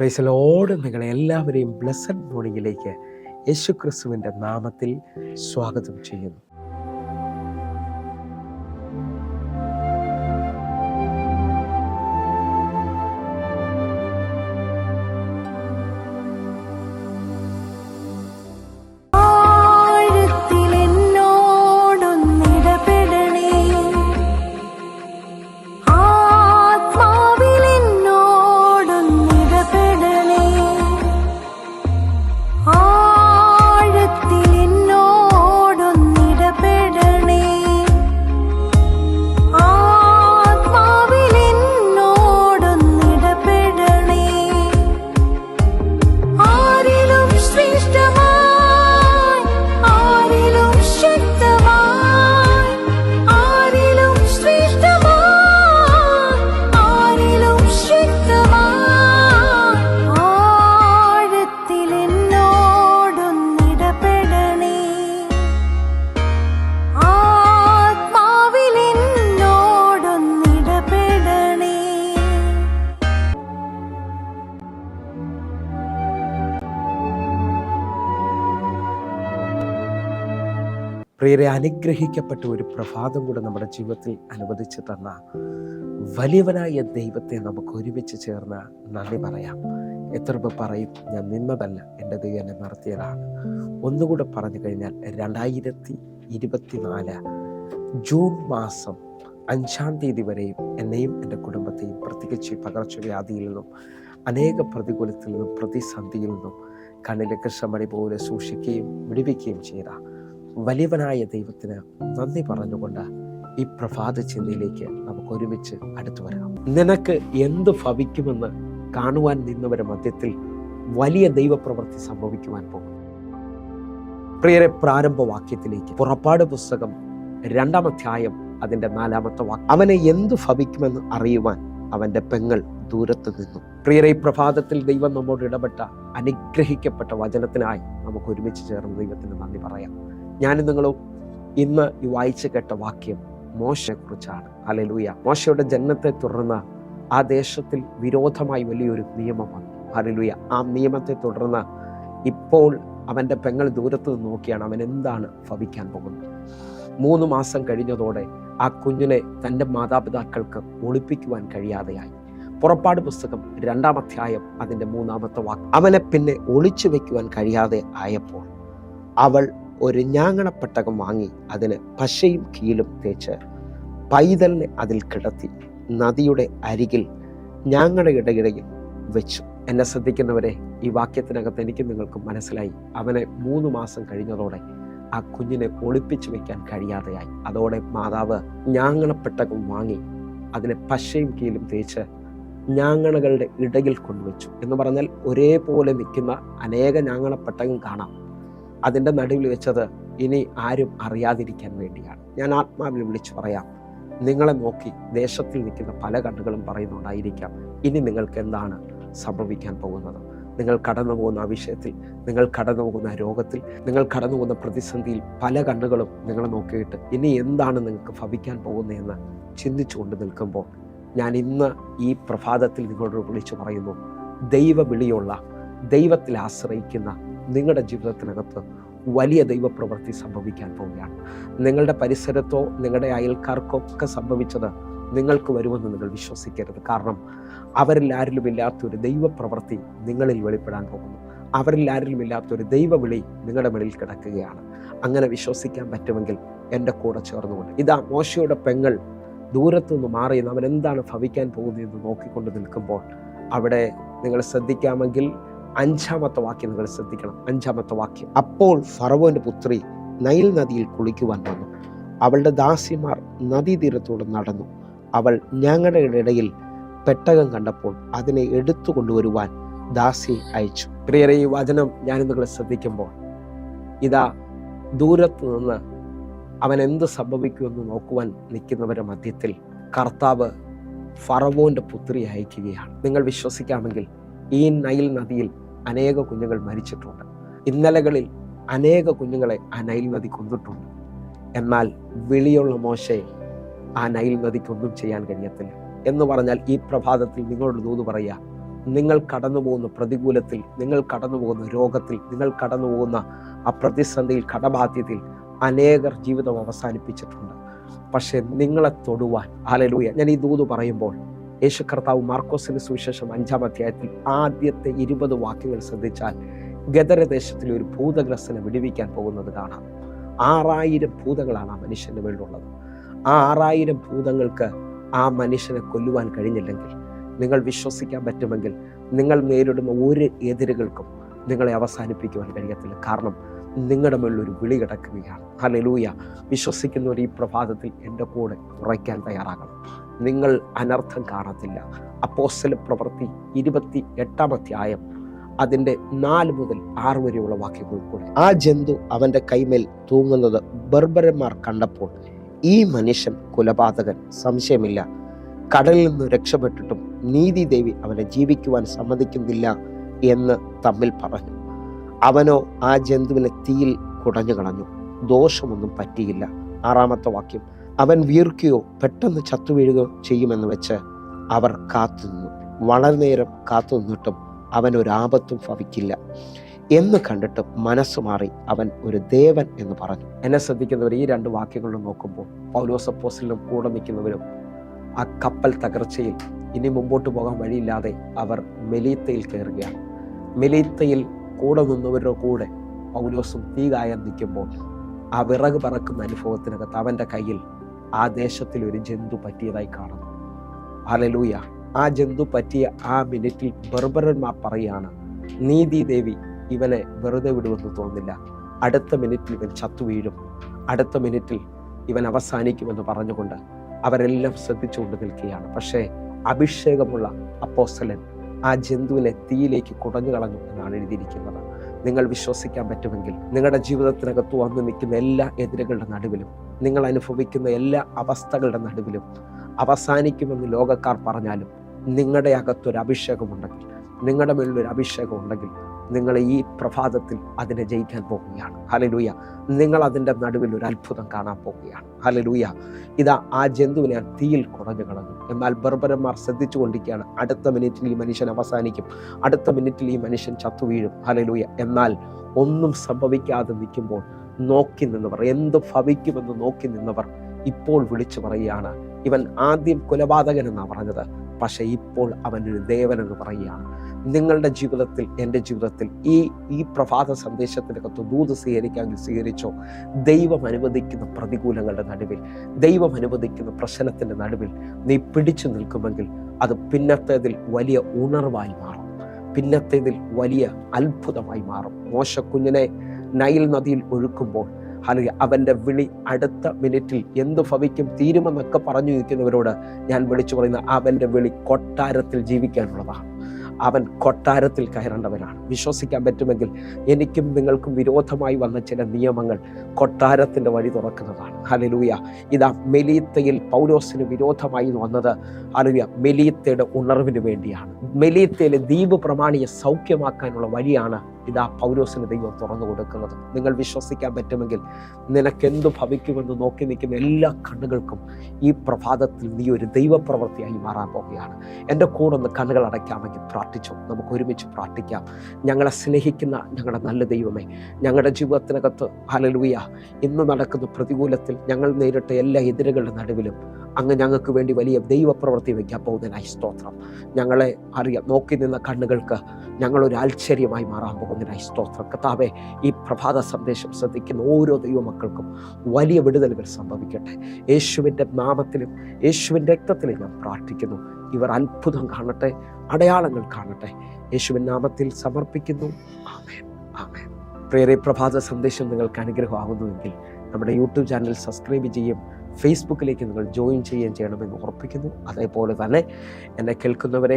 Praise the Lord. നിങ്ങളെ എല്ലാവരെയും blessed മോർണിംഗിലേക്ക് യേശുക്രിസ്തുവിൻ്റെ നാമത്തിൽ സ്വാഗതം ചെയ്യുന്നു. പ്രിയരെ, അനുഗ്രഹിക്കപ്പെട്ട ഒരു പ്രഭാതം കൂടെ നമ്മുടെ ജീവിതത്തിൽ അനുവദിച്ചു തന്ന വലിയവനായ ദൈവത്തെ നമുക്ക് ഒരുമിച്ച് ചേർന്ന് നന്ദി പറയാം. എത്ര പേർ പറയും, ഞാൻ നിന്നതല്ല, എൻ്റെ ദൈവം എന്നെ നടത്തിയതാണ്. ഒന്നുകൂടെ പറഞ്ഞു കഴിഞ്ഞാൽ 2024 ജൂൺ മാസം 5-ാം തീയതി വരെയും എന്നെയും എൻ്റെ കുടുംബത്തെയും പ്രത്യേകിച്ച് പകർച്ചവ്യാധിയിൽ നിന്നും അനേക പ്രതികൂലത്തിൽ നിന്നും പ്രതിസന്ധിയിൽ നിന്നും കണ്ണിലെ കൃഷ്ണമണി പോലെ സൂക്ഷിക്കുകയും വിടുവിക്കുകയും ചെയ്ത വലിയവനായ ദൈവത്തിന് നന്ദി പറഞ്ഞുകൊണ്ട് ഈ പ്രഭാത ചിന്തയിലേക്ക് നമുക്ക് ഒരുമിച്ച് അടുത്തു വരാം. നിനക്ക് എന്ത് ഭവിക്കുമെന്ന് കാണുവാൻ നിന്നവരുടെ മധ്യത്തിൽ വലിയ ദൈവപ്രവൃത്തി സംഭവിക്കുവാൻ പോകും. പ്രിയരെ, പ്രാരംഭവാക്യത്തിലേക്ക് പുറപ്പാട് പുസ്തകം 2-ാം അധ്യായം അതിൻ്റെ 4-ാമത്തെ വാക്യം. അവനെ എന്തു ഭവിക്കുമെന്ന് അറിയുവാൻ അവൻ്റെ പെങ്ങൾ ദൂരത്ത് നിന്നു. പ്രിയരെ, ഈ പ്രഭാതത്തിൽ ദൈവം നമ്മോട് ഇടപെട്ട അനുഗ്രഹിക്കപ്പെട്ട വചനത്തിനായി നമുക്ക് ഒരുമിച്ച് ചേർന്ന് ദൈവത്തിന് നന്ദി പറയാം. ഞാനും നിങ്ങളും ഇന്ന് ഈ വായിച്ചു കേട്ട വാക്യം മോശയെ കുറിച്ചാണ്. ഹല്ലേലൂയ. മോശയുടെ ജനനത്തെ തുടർന്ന് ആ ദേശത്തിൽ വിരോധമായി വലിയൊരു നിയമം വന്നു. ഹല്ലേലൂയ. ആ നിയമത്തെ തുടർന്ന് ഇപ്പോൾ അവൻ്റെ പെങ്ങൾ ദൂരത്ത് നിന്ന് നോക്കിയാണ് അവൻ എന്താണ് ഭവിക്കാൻ പോകുന്നത്. 3 മാസം കഴിഞ്ഞതോടെ ആ കുഞ്ഞിനെ തൻ്റെ മാതാപിതാക്കൾക്ക് ഒളിപ്പിക്കുവാൻ കഴിയാതെയായി. പുറപ്പാട് പുസ്തകം 2-ാം അധ്യായം അതിൻ്റെ 3-ാമത്തെ വാക്യം. അവനെ പിന്നെ ഒളിച്ചു വെക്കുവാൻ കഴിയാതെ ആയപ്പോൾ അവൾ ഒരു ഞാങ്ങണപ്പെട്ടകം വാങ്ങി അതിന് പശയും കീലും തേച്ച് പൈതലിനെ അതിൽ കിടത്തി നദിയുടെ അരികിൽ ഞാങ്ങണയുടെ ഇടയിൽ വെച്ചു. എന്നെ ശ്രദ്ധിക്കുന്നവരെ, ഈ വാക്യത്തിനകത്ത് എനിക്ക് നിങ്ങൾക്ക് മനസ്സിലായി, അവനെ 3 മാസം കഴിഞ്ഞതോടെ ആ കുഞ്ഞിനെ ഒളിപ്പിച്ചു വെക്കാൻ കഴിയാതെയായി. അതോടെ മാതാവ് ഞാങ്ങണപ്പെട്ടകം വാങ്ങി അതിനെ പശയും കീലും തേച്ച് ഞാങ്ങണകളുടെ ഇടയിൽ കൊണ്ടുവച്ചു. എന്ന് പറഞ്ഞാൽ ഒരേപോലെ നിൽക്കുന്ന അനേക ഞാങ്ങണപ്പെട്ടകം കാണാം. അതിൻ്റെ നടുവിൽ വെച്ചത് ഇനി ആരും അറിയാതിരിക്കാൻ വേണ്ടിയാണ്. ഞാൻ ആത്മാവിൽ വിളിച്ചു പറയാം, നിങ്ങളെ നോക്കി ദേശത്തിൽ നിൽക്കുന്ന പല കണ്ണുകളും പറയുന്നുണ്ടായിരിക്കാം, ഇനി നിങ്ങൾക്ക് എന്താണ് സംഭവിക്കാൻ പോകുന്നത്. നിങ്ങൾ കടന്നു പോകുന്ന ആ വിഷയത്തിൽ, നിങ്ങൾ കടന്നു പോകുന്ന രോഗത്തിൽ, നിങ്ങൾ കടന്നു പോകുന്ന പ്രതിസന്ധിയിൽ പല കണ്ണുകളും നിങ്ങളെ നോക്കിയിട്ട് ഇനി എന്താണ് നിങ്ങൾക്ക് ഭവിക്കാൻ പോകുന്നതെന്ന് ചിന്തിച്ചുകൊണ്ട് നിൽക്കുമ്പോൾ ഞാൻ ഇന്ന് ഈ പ്രഭാതത്തിൽ നിങ്ങളോട് വിളിച്ചു പറയുന്നു, ദൈവവിളിയുള്ള, ദൈവത്തിൽ ആശ്രയിക്കുന്ന നിങ്ങളുടെ ജീവിതത്തിനകത്ത് വലിയ ദൈവപ്രവൃത്തി സംഭവിക്കാൻ പോവുകയാണ്. നിങ്ങളുടെ പരിസരത്തോ നിങ്ങളുടെ അയൽക്കാർക്കോ ഒക്കെ സംഭവിച്ചത് നിങ്ങൾക്ക് വരുമെന്ന് നിങ്ങൾ വിശ്വസിക്കരുത്. കാരണം അവരിൽ ആരിലും ഇല്ലാത്തൊരു ദൈവപ്രവൃത്തി നിങ്ങളിൽ വെളിപ്പെടാൻ പോകുന്നു. അവരിൽ ആരിലും ഇല്ലാത്തൊരു ദൈവവിളി നിങ്ങളുടെ മേളിൽ കിടക്കുകയാണ്. അങ്ങനെ വിശ്വസിക്കാൻ പറ്റുമെങ്കിൽ എൻ്റെ കൂടെ ചേർന്നുകൊണ്ട്, ഇതാ മോശയുടെ പെങ്ങൾ ദൂരത്തുനിന്ന് മാറി അവൻ എന്താണ് ഭവിക്കാൻ പോകുന്നതെന്ന് നോക്കിക്കൊണ്ട് നിൽക്കുമ്പോൾ അവിടെ നിങ്ങൾ ശ്രദ്ധിക്കാമെങ്കിൽ 5-ാമത്തെ വാക്യം നിങ്ങൾ ശ്രദ്ധിക്കണം. 5-ാമത്തെ വാക്യം. അപ്പോൾ ഫറവോന്റെ പുത്രി നൈൽ നദിയിൽ കുളിക്കുവാൻ വന്നു. അവളുടെ ദാസിമാർ നദീതീരത്തോട് നടന്നു. അവൾ ഞങ്ങളുടെ ഇടയിൽ പെട്ടകം കണ്ടപ്പോൾ അതിനെ എടുത്തു കൊണ്ടുവരുവാൻ ദാസി അയച്ചു. പ്രിയരെ, ഈ വചനം ഞാൻ നിങ്ങളെ ശ്രദ്ധിക്കുമ്പോൾ ഇതാ ദൂരത്ത് നിന്ന് അവൻ എന്ത് സംഭവിക്കുമെന്ന് നോക്കുവാൻ നിൽക്കുന്നവരുടെ മധ്യത്തിൽ കർത്താവ് ഫറവോന്റെ പുത്രി അയക്കുകയാണ്. നിങ്ങൾ വിശ്വസിക്കാമെങ്കിൽ ഈ നൈൽ നദിയിൽ അനേക കുഞ്ഞുങ്ങൾ മരിച്ചിട്ടുണ്ട്. ഇന്നലകളിൽ അനേക കുഞ്ഞുങ്ങളെ ആ നൈൽ നദി കൊന്നിട്ടുണ്ട്. എന്നാൽ വിളിയുള്ള മോശയെ ആ നൈൽ നദിക്കൊന്നും ചെയ്യാൻ കഴിയത്തില്ല. എന്ന് പറഞ്ഞാൽ ഈ പ്രഭാതത്തിൽ നിങ്ങളോട് ദൂത് പറയുക, നിങ്ങൾ കടന്നു പോകുന്ന പ്രതികൂലത്തിൽ, നിങ്ങൾ കടന്നു പോകുന്ന രോഗത്തിൽ, നിങ്ങൾ കടന്നു പോകുന്ന ആ പ്രതിസന്ധിയിൽ, കടബാധ്യതയിൽ അനേകർ ജീവിതം അവസാനിപ്പിച്ചിട്ടുണ്ട്. പക്ഷേ നിങ്ങളെ തൊടുവാൻ, ഹല്ലേലൂയ, ഞാൻ ഈ ദൂത് പറയുമ്പോൾ യേശു കർത്താവ് മാർക്കോസിന്റെ സുവിശേഷം 5-ാം അധ്യായത്തിൽ ആദ്യത്തെ 20 വാക്യങ്ങൾ ശ്രദ്ധിച്ചാൽ ഗദരദേശത്തിലെ ഒരു ഭൂതഗ്രസ്തനെ വിടുവിക്കാൻ പോകുന്നത് കാണാം. 6000 ഭൂതങ്ങളാണ് ആ മനുഷ്യന്റെ മേലുള്ളത്. ആ 6000 ഭൂതങ്ങൾക്ക് ആ മനുഷ്യനെ കൊല്ലുവാൻ കഴിഞ്ഞില്ലെങ്കിൽ, നിങ്ങൾ വിശ്വസിക്കാൻ പറ്റുമെങ്കിൽ നിങ്ങൾ നേരിടുന്ന ഒരു എതിരുകൾക്കും നിങ്ങളെ അവസാനിപ്പിക്കുവാൻ കഴിയത്തില്ല. കാരണം നിങ്ങളുടെ മുകളിലൊരു വിളി കിടക്കുകയാണ്. ഹല്ലേലൂയ. വിശ്വസിക്കുന്നവർ ഈ പ്രഭാതത്തിൽ എൻ്റെ കൂടെ ഉറയ്ക്കാൻ തയ്യാറാകണം. നിങ്ങൾ അനർത്ഥം കാണത്തില്ല. അപ്പോസ്തല പ്രവൃത്തി 28-ാം അധ്യായം അതിൻ്റെ 4 മുതൽ 6 വരെയുള്ള വാക്യങ്ങൾ കൂടെ, ആ ജന്തു അവൻ്റെ കൈമേൽ തൂങ്ങുന്നത് ബർബരന്മാർ കണ്ടപ്പോൾ, ഈ മനുഷ്യൻ കൊലപാതകൻ, സംശയമില്ല, കടലിൽ നിന്ന് രക്ഷപ്പെട്ടിട്ടും നീതിദേവി അവനെ ജീവിക്കുവാൻ സമ്മതിക്കുന്നില്ല എന്ന് തമ്മിൽ പറഞ്ഞു. അവനോ ആ ജന്തുവിനെ തീയിൽ കുടഞ്ഞു കളഞ്ഞു, ദോഷമൊന്നും പറ്റിയില്ല. 6-ാമത്തെ വാക്യം, അവൻ വീർക്കുകയോ പെട്ടെന്ന് ചത്തുവീഴുകയോ ചെയ്യുമെന്ന് വെച്ച് അവർ കാത്തുനിന്നു. വളരെ നേരം കാത്തുനിന്നിട്ടും അവൻ ഒരാപത്തും ഭവിക്കില്ല എന്ന് കണ്ടിട്ട് മനസ്സ് മാറി അവൻ ഒരു ദേവൻ എന്ന് പറഞ്ഞു. എന്നെ ശ്രദ്ധിക്കുന്നവർ ഈ 2 വാക്യങ്ങളിലും നോക്കുമ്പോൾ പൗലോസ് അപ്പോസ്തലനും കൂടെ നിൽക്കുന്നവരും ആ കപ്പൽ തകർച്ചയിൽ ഇനി മുമ്പോട്ട് പോകാൻ വഴിയില്ലാതെ അവർ മെലീത്തയിൽ കയറുകയാണ്. മെലീത്തയിൽ കൂടെ നിന്നവരുടെ കൂടെ പൗലോസും തീ കായാൻ നിൽക്കുമ്പോൾ ആ വിറക് പറക്കുന്ന അനുഭവത്തിനകത്ത് അവൻ്റെ കയ്യിൽ ആ ദേശത്തിൽ ഒരു ജന്തു പറ്റിയതായി കാണുന്നു. ഹല്ലേലൂയ. ആ ജന്തു പറ്റിയ ആ മിനിറ്റിൽ ബർബരന്മാർ പറയാണ്, നീതിദേവി ഇവനെ വെറുതെ വിടുമെന്ന് തോന്നില്ല, അടുത്ത മിനിറ്റിൽ ഇവൻ ചത്തു വീഴും, അടുത്ത മിനിറ്റിൽ ഇവൻ അവസാനിക്കുമെന്ന് പറഞ്ഞുകൊണ്ട് അവരെല്ലാം ശ്രദ്ധിച്ചുകൊണ്ട് നിൽക്കുകയാണ്. പക്ഷേ അഭിഷേകമുള്ള അപ്പോസ്തലൻ ആ ജന്തുവിനെ തീയിലേക്ക് കുടഞ്ഞു കളഞ്ഞു എന്നാണ് എഴുതിയിരിക്കുന്നത്. നിങ്ങൾ വിശ്വസിക്കാൻ പറ്റുമെങ്കിൽ നിങ്ങളുടെ ജീവിതത്തിനകത്ത് വന്ന് നിൽക്കുന്ന എല്ലാ എതിരുകളുടെ നടുവിലും, നിങ്ങൾ അനുഭവിക്കുന്ന എല്ലാ അവസ്ഥകളുടെ നടുവിലും അവസാനിക്കുമെന്ന് ലോകക്കാർ പറഞ്ഞാലും നിങ്ങളുടെ അകത്തൊരു അഭിഷേകമുണ്ടെങ്കിൽ, നിങ്ങളുടെ മേലൊരു അഭിഷേകം ഉണ്ടെങ്കിൽ, നിങ്ങൾ ഈ പ്രഭാതത്തിൽ അതിനെ ജയിക്കാൻ പോകുകയാണ്. ഹല്ലേലൂയ. നിങ്ങൾ അതിൻ്റെ നടുവിൽ ഒരു അത്ഭുതം കാണാൻ പോവുകയാണ്. ഹല്ലേലൂയ. ഇതാ ആ ജന്തുവിനെ തീയിൽ കുടഞ്ഞു കളഞ്ഞു. എന്നാൽ ബർബരന്മാർ ശ്രദ്ധിച്ചു കൊണ്ടിരിക്കുകയാണ്, അടുത്ത മിനിറ്റിൽ ഈ മനുഷ്യൻ അവസാനിക്കും, അടുത്ത മിനിറ്റിൽ ഈ മനുഷ്യൻ ചത്തു വീഴും. ഹല്ലേലൂയ. എന്നാൽ ഒന്നും സംഭവിക്കാതെ നിൽക്കുമ്പോൾ നോക്കി നിന്നവർ, എന്ത് ഭവിക്കുമെന്ന് നോക്കി നിന്നവർ ഇപ്പോൾ വിളിച്ചു പറയുകയാണ്, ഇവൻ ആദ്യം കൊലപാതകൻ എന്നാണ് പറഞ്ഞത്, പക്ഷേ ഇപ്പോൾ അവനൊരു ദേവൻ എന്ന് പറയുകയാണ്. നിങ്ങളുടെ ജീവിതത്തിൽ, എൻ്റെ ജീവിതത്തിൽ ഈ പ്രഭാത സന്ദേശത്തിനകത്ത് ദൂത് സ്വീകരിക്കാമെങ്കിൽ സ്വീകരിച്ചോ. ദൈവം അനുവദിക്കുന്ന പ്രതികൂലങ്ങളുടെ നടുവിൽ, ദൈവം അനുവദിക്കുന്ന പ്രശ്നത്തിൻ്റെ നടുവിൽ നീ പിടിച്ചു നിൽക്കുമെങ്കിൽ അത് പിന്നത്തേതിൽ വലിയ ഉണർവായി മാറും, പിന്നത്തേതിൽ വലിയ അത്ഭുതമായി മാറും. മോശ കുഞ്ഞിനെ നൈൽ നദിയിൽ ഒഴുക്കുമ്പോൾ അല്ലെങ്കിൽ അവൻ്റെ വിളി അടുത്ത മിനിറ്റിൽ എന്ത് ഭവിക്കും തീരുമെന്നൊക്കെ പറഞ്ഞു നിൽക്കുന്നവരോട് ഞാൻ വിളിച്ചു പറയുന്ന അവൻ്റെ വിളി കൊട്ടാരത്തിൽ ജീവിക്കാനുള്ളതാണ്. അവൻ കൊട്ടാരത്തിൽ കയറേണ്ടവനാണ്. വിശ്വസിക്കാൻ പറ്റുമെങ്കിൽ എനിക്കും നിങ്ങൾക്കും വിരോധമായി വന്ന ചില നിയമങ്ങൾ കൊട്ടാരത്തിൻ്റെ വഴി തുറക്കുന്നതാണ്. ഹല്ലേലൂയ. ഇതാ മെലീത്തയിൽ പൗലോസിന് വിരോധമായി വന്നത് ഹല്ലേലൂയ മെലീത്തയുടെ ഉണർവിന് വേണ്ടിയാണ്. മെലീത്തയിലെ ദ്വീപ് പ്രമാണിയെ സൗഖ്യമാക്കാനുള്ള വഴിയാണ് ഇതാ പൗലോസിന് ദൈവം തുറന്നു കൊടുക്കുന്നത്. നിങ്ങൾ വിശ്വസിക്കാൻ പറ്റുമെങ്കിൽ നിനക്കെന്തു ഭവിക്കുമെന്ന് നോക്കി നിൽക്കുന്ന എല്ലാ കണ്ണുകൾക്കും ഈ പ്രഭാതത്തിൽ നീ ഒരു ദൈവപ്രവൃത്തിയായി മാറാൻ പോകുകയാണ്. എൻ്റെ കൂടെ ഒന്ന് കണ്ണുകൾ അടയ്ക്കാമെങ്കിൽ പ്രാർത്ഥിച്ചു. നമുക്ക് ഒരുമിച്ച് പ്രാർത്ഥിക്കാം. ഞങ്ങളെ സ്നേഹിക്കുന്ന ഞങ്ങളുടെ നല്ല ദൈവമേ, ഞങ്ങളുടെ ജീവിതത്തിനകത്ത് ഹല്ലേലൂയ ഇന്ന് നടക്കുന്ന പ്രതികൂലത്തിൽ ഞങ്ങൾ നേരിട്ട എല്ലാ എതിരുകളുടെ നടുവിലും അങ്ങ് ഞങ്ങൾക്ക് വേണ്ടി വലിയ ദൈവപ്രവൃത്തി വയ്ക്കാൻ പോകുന്നതിനായി സ്തോത്രം. ഞങ്ങളെ അറിയാം നോക്കി നിന്ന കണ്ണുകൾക്ക് ഞങ്ങളൊരു ആശ്ചര്യമായി മാറാൻ പോകുന്നതിനായി സ്തോത്രം. കർത്താവേ, ഈ പ്രഭാത സന്ദേശം ശ്രദ്ധിക്കുന്ന ഓരോ ദൈവമക്കൾക്കും വലിയ വിടുതലുകൾ സംഭവിക്കട്ടെ. യേശുവിൻ്റെ നാമത്തിലും യേശുവിൻ്റെ രക്തത്തിലും ഞാൻ പ്രാർത്ഥിക്കുന്നു. ഇവർ അത്ഭുതം കാണട്ടെ, അടയാളങ്ങൾ കാണട്ടെ. യേശുവിൻ നാമത്തിൽ സമർപ്പിക്കുന്നു. ആമേൻ, ആമേൻ. പ്രിയരെ, പ്രഭാത സന്ദേശം നിങ്ങൾക്ക് അനുഗ്രഹമാകുന്നുവെങ്കിൽ നമ്മുടെ യൂട്യൂബ് ചാനൽ സബ്സ്ക്രൈബ് ചെയ്യും, ഫേസ്ബുക്കിലേക്ക് നിങ്ങൾ ജോയിൻ ചെയ്യണമെന്ന് ഓർപ്പിക്കുന്നു. അതേപോലെ തന്നെ എന്നെ കേൾക്കുന്നവരെ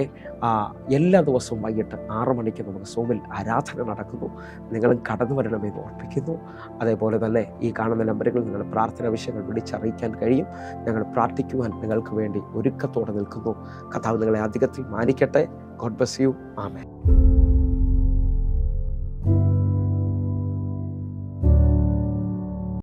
എല്ലാ ദിവസവും വൈകിട്ട് 6 മണിക്ക് നമുക്ക് സൂമിൽ ആരാധന നടക്കുന്നു. നിങ്ങളും കടന്നു വരണമെന്ന് ഓർപ്പിക്കുന്നു. അതേപോലെ തന്നെ ഈ കാണുന്ന നമ്പറുകളിൽ നിങ്ങൾ പ്രാർത്ഥന വിഷയങ്ങൾ വിളിച്ചറിയിക്കാൻ കഴിയും. ഞങ്ങൾ പ്രാർത്ഥിക്കുവാൻ നിങ്ങൾക്ക് വേണ്ടി ഒരുക്കത്തോടെ നിൽക്കുന്നു. കർത്താവ് നിങ്ങളെ അധികത്തിൽ മാനിക്കട്ടെ. God bless you. ആമേൻ.